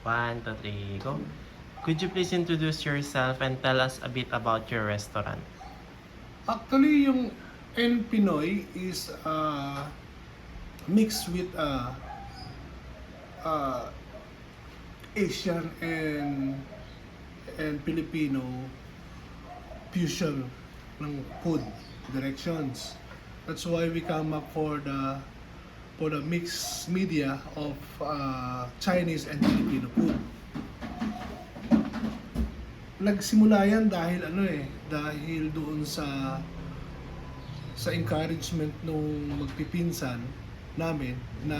One, two, three, go. Could you please introduce yourself and tell us a bit about your restaurant? Actually, yung N Pinoy is mixed with uh, Asian and Filipino fusion ng food directions. That's why we come up for the mixed media of Chinese and Filipino food. Nagsimula yan dahil doon sa encouragement nung magpipinsan namin na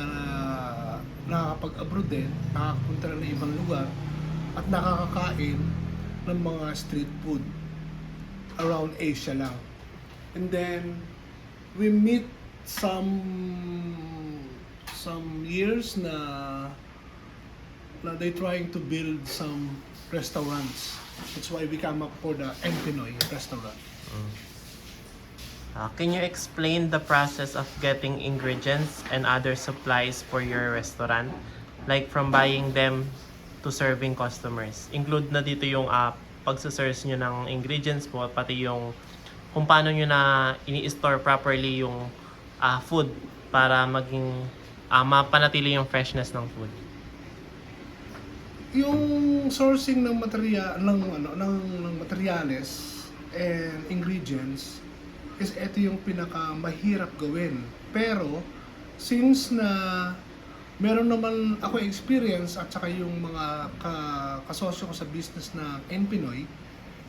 nakakapag-abroad din, nakakapunta na ng ibang lugar at nakakakain ng mga street food around Asia lang. And then we meet some years na they trying to build some restaurants. That's why we come up for the N Pinoy restaurant. Can you explain the process of getting ingredients and other supplies for your restaurant? Like from buying them to serving customers. Include na dito yung pagsasource nyo ng ingredients po, pati yung kung paano nyo na ini-store properly yung food para maging mapanatili yung freshness ng food. Yung sourcing ng ng materyales and ingredients is ito yung pinaka mahirap gawin. Pero since na meron naman ako experience at saka yung mga kasosyo ko sa business na N Pinoy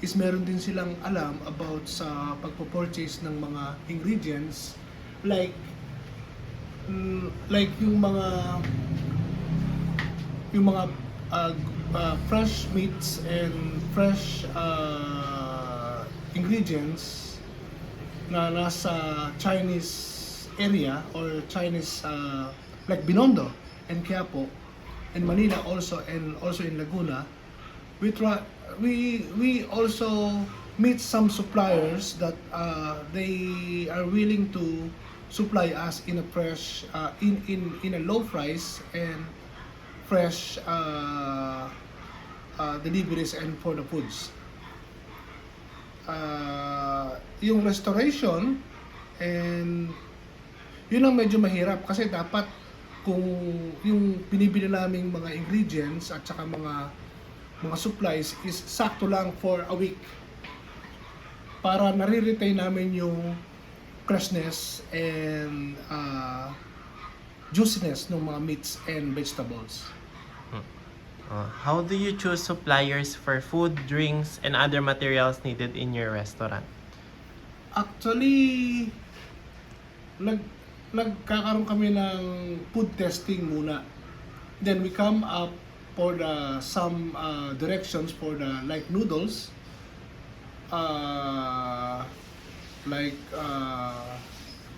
is meron din silang alam about sa pagpo-purchase ng mga ingredients like yung mga fresh meats and fresh ingredients na nasa Chinese area or Chinese like Binondo and Quiapo and Manila also and also in Laguna. We also meet some suppliers that they are willing to supply us in a fresh in a low price and fresh deliveries and for the foods. Yung restoration and yun ang medyo mahirap kasi dapat kung yung binibili naming mga ingredients at saka mga supplies is sakto lang for a week para nare-retain namin yung freshness and juiciness ng mga meats and vegetables. How do you choose suppliers for food, drinks, and other materials needed in your restaurant? Actually, nagkakaroon kami ng food testing muna. Then we come up for some directions for the like noodles,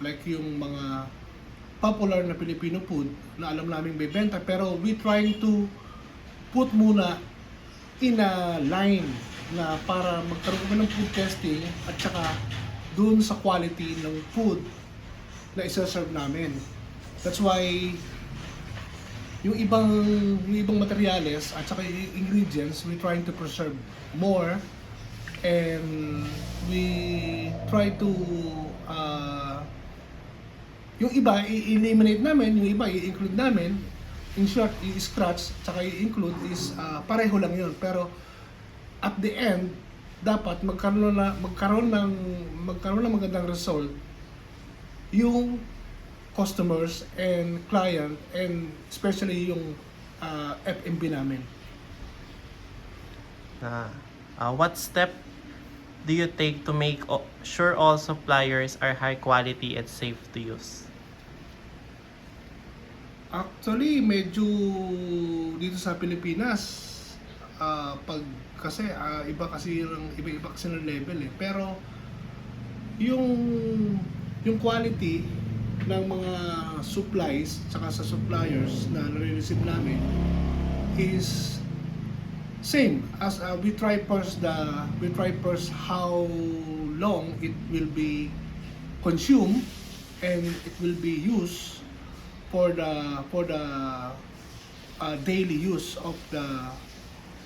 like yung mga popular na Filipino food na alam naming bebenta, pero we trying to put muna in a line na para magkaroon kami ng food testing at saka dun sa quality ng food na isa-serve namin. That's why yung ibang materyales at saka yung ingredients we trying to preserve more and we try to yung iba i-eliminate namin, yung iba i-include namin. In short, i-scratch tsaka i-include is pareho lang yun. Pero at the end, dapat magkaroon ng magandang result yung customers and client and especially yung FMB namin. What step do you take to make sure all suppliers are high quality and safe to use? Actually, medyo dito sa Pilipinas pag kasi iba kasi ng level eh. Pero yung quality ng mga supplies tsaka sa suppliers na nare-receive namin is same as we try first how long it will be consumed and it will be used for the daily use of the,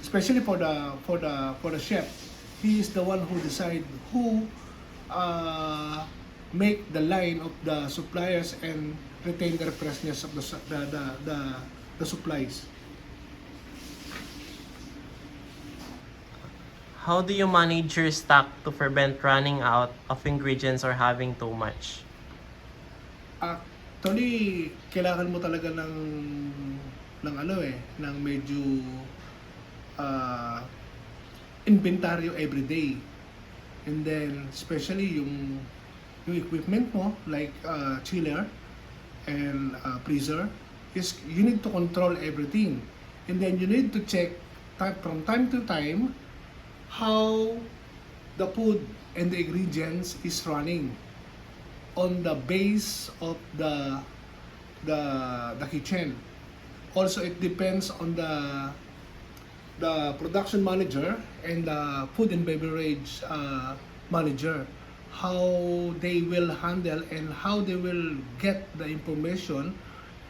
especially for the chef. He is the one who decide who make the line of the suppliers and retain the freshness of the supplies. How do you manage your stock to prevent running out of ingredients or having too much? Actually, kailangan mo talaga ng medyo inventaryo every day. And then especially yung equipment mo like chiller and freezer is you need to control everything. And then you need to check from time to time how the food and the ingredients is running on the base of the kitchen. Also, it depends on the production manager and the food and beverage manager, how they will handle and how they will get the information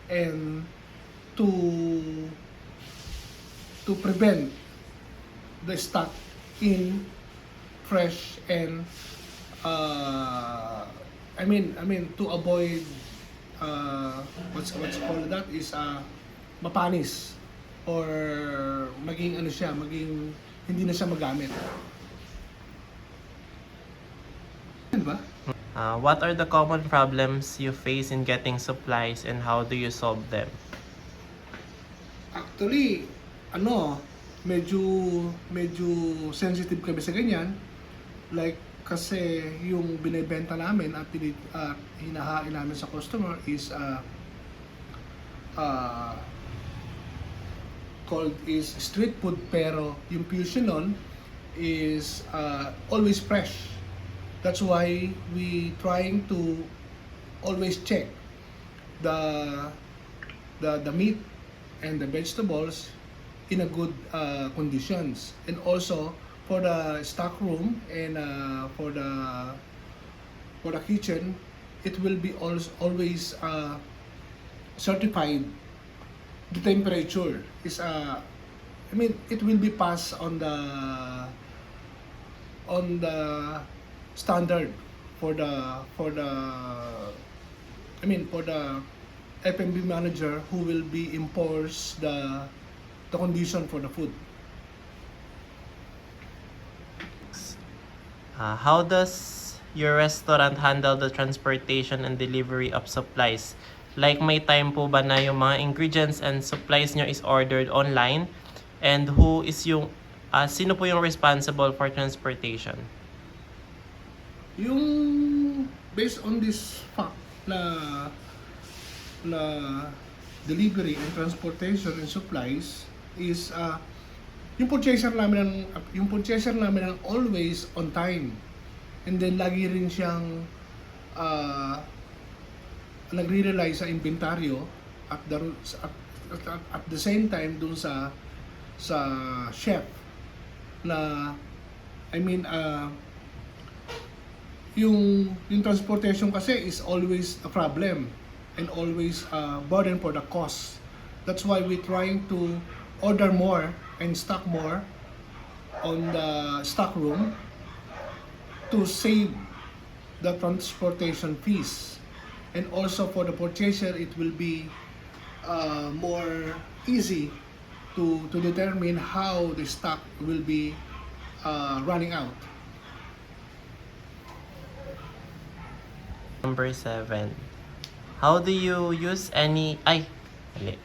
and to prevent the stock in fresh and I mean to avoid what's called that is mapanis or maging hindi na siya magamit. Diba? What are the common problems you face in getting supplies and how do you solve them? Actually, medyo sensitive kami sa ganyan. Like, kasi yung binibenta namin at hinahain namin sa customer is called is street food, pero yung fusion nun is always fresh. That's why we trying to always check the meat and the vegetables in a good conditions, and also for the stock room and for the kitchen, it will be always certified. The temperature is it will be passed on the standard for the F&B manager who will be enforce the condition for the food. How does your restaurant handle the transportation and delivery of supplies? Like, may time po ba na yung mga ingredients and supplies nyo is ordered online? And who is sino po yung responsible for transportation? Yung based on this fact na delivery and transportation and supplies is yung purchaser namin ang always on time, and then lagi rin siyang nagre-rely sa inventaryo at the same time dun sa chef na yung transportation kasi is always a problem and always a burden for the cost. That's why we're trying to order more and stock more on the stock room to save the transportation fees. And also for the purchaser, it will be more easy to determine how the stock will be running out. Number 7. How do you use any... Mali.